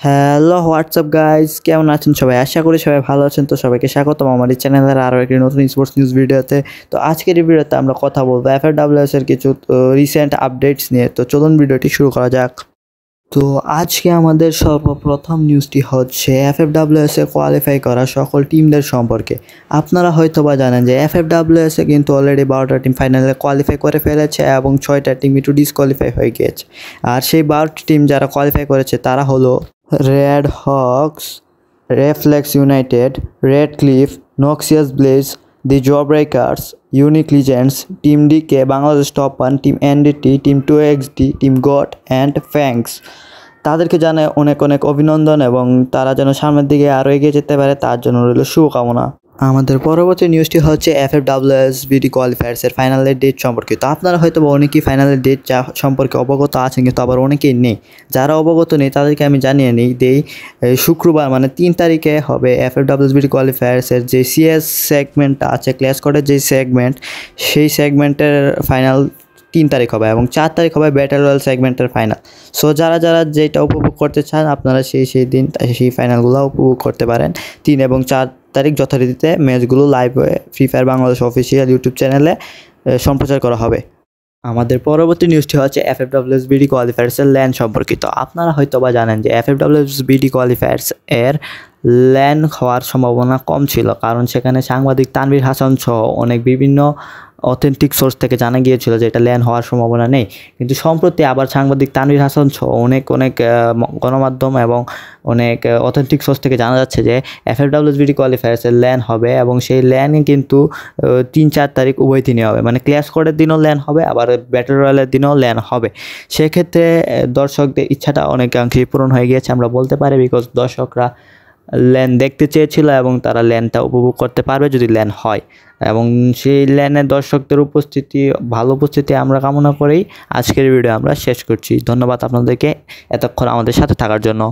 Hello WhatsApp guys, কেমন আছেন সবাই? আশা করি সবাই ভালো আছেন। তো সবাইকে স্বাগতম আমার এই চ্যানেলের আরও একটি নতুন স্পোর্টস নিউজ ভিডিওতে। তো আজকের এই ভিডিওতে আমরা কথা বলবো এফএডব্লিউএস এর কিছু রিসেন্ট আপডেটস নিয়ে। তো চলুন ভিডিওটি শুরু করা যাক। তো আজকে আমাদের সর্বপ্রথম নিউজটি হচ্ছে এফএফডব্লিউএস এ কোয়ালিফাই করা সকল টিমদের সম্পর্কে। আপনারা হয়তো বা জানেন যে এফএফডব্লিউএস এ কিন্তু অলরেডি 12টা টিম ফাইনালে কোয়ালিফাই করে ফেলেছে এবং 6টা টিম একটু ডিসকোয়ালিফাই হয়ে গিয়েছে। আর সেই 12টি টিম যারা কোয়ালিফাই করেছে তারা হলো Red Hawks, Reflex United, Red Cliff, Noxious Blaze, the Jaw Breakers, Unique Legends, Team DK, Bangladesh Top One, Team NDT, Team 2XD, Team Got and Fangs. তাদেরকে জানায় অনেক অনেক অভিনন্দন এবং তারা যেন সামনের দিকে আরও এগিয়ে যেতে পারে তার জন্য রইল শুভকামনা। আমাদের পরবর্তী নিউজটি হচ্ছে এফএফডব্লিউএস বিডি কোয়ালিফায়ার্সের ফাইনালের ডেট সম্পর্কে। তো আপনারা হয়তো অনেকেই ফাইনালের ডেট সম্পর্কে অবগত আছেন, কিন্তু আবার অনেকেই নেই। যারা অবগত নেই তাদেরকে আমি জানিয়ে নিই শুক্রবার মানে 3 তারিখে হবে এফএফডব্লিউএস বিডি কোয়ালিফায়ার্সের যে সিএস সেগমেন্টটা আছে, ক্লাস কোডের যে সেগমেন্ট, সেই সেগমেন্টের ফাইনাল 3 তারিখ হবে এবং 4 তারিখ হবে ব্যাটল রয়্যাল সেগমেন্টের ফাইনাল। সো যারা যারা যেটা উপভোগ করতে চান আপনারা সেই দিন সেই ফাইনালগুলো উপভোগ করতে পারেন। 3 এবং 4 তারিখ যথারীতিতে ম্যাচগুলো live free fire Bangladesh official YouTube চ্যানেলে সম্প্রচার করা হবে। আমাদের পরবর্তী নিউজটি হচ্ছে এফএফডব্লিউএস বিডি কোয়ালিফায়ার্সের ল্যান সম্পর্কিত। আপনারা হয়তো বা জানেন যে এফএফডব্লিউএস বিডি কোয়ালিফায়ার্স এর ল্যান হওয়ার সম্ভাবনা কম ছিল, কারণ সেখানে সাংবাদিক তানভীর হাসান সহ অনেক বিভিন্ন অথেন্টিক সোর্স থেকে জানা গিয়েছিল যে এটা ল্যান হওয়ার সম্ভাবনা নেই। কিন্তু সম্প্রতি আবার সাংবাদিক তানভীর হাসান সহ অনেক গণমাধ্যম এবং অনেক অথেন্টিক সোর্স থেকে জানা যাচ্ছে যে এফএফডব্লিউএস বিডি কোয়ালিফায়ার্সের ল্যান হবে এবং সেই ল্যানে কিন্তু 3-4 তারিখ উভয় দিনই হবে, মানে ক্ল্যাশ কোডের দিনও ল্যান হবে আবার ব্যাটল রয়্যালের দিনও ল্যান হবে। সেক্ষেত্রে দর্শকদের ইচ্ছাটা অনেকাংশেই পূরণ হয়ে গিয়েছে আমরা বলতে পারি, বিকজ দর্শকরা ল্যান দেখতে চেয়েছিল এবং তারা ল্যানটা উপভোগ করতে পারবে যদি ল্যান হয়। এবং সেই ল্যানে দর্শকদের ভালো উপস্থিতি আমরা কামনা করেই আজকের ভিডিও আমরা শেষ করছি। ধন্যবাদ আপনাদেরকে এতক্ষণ আমাদের সাথে থাকার জন্য।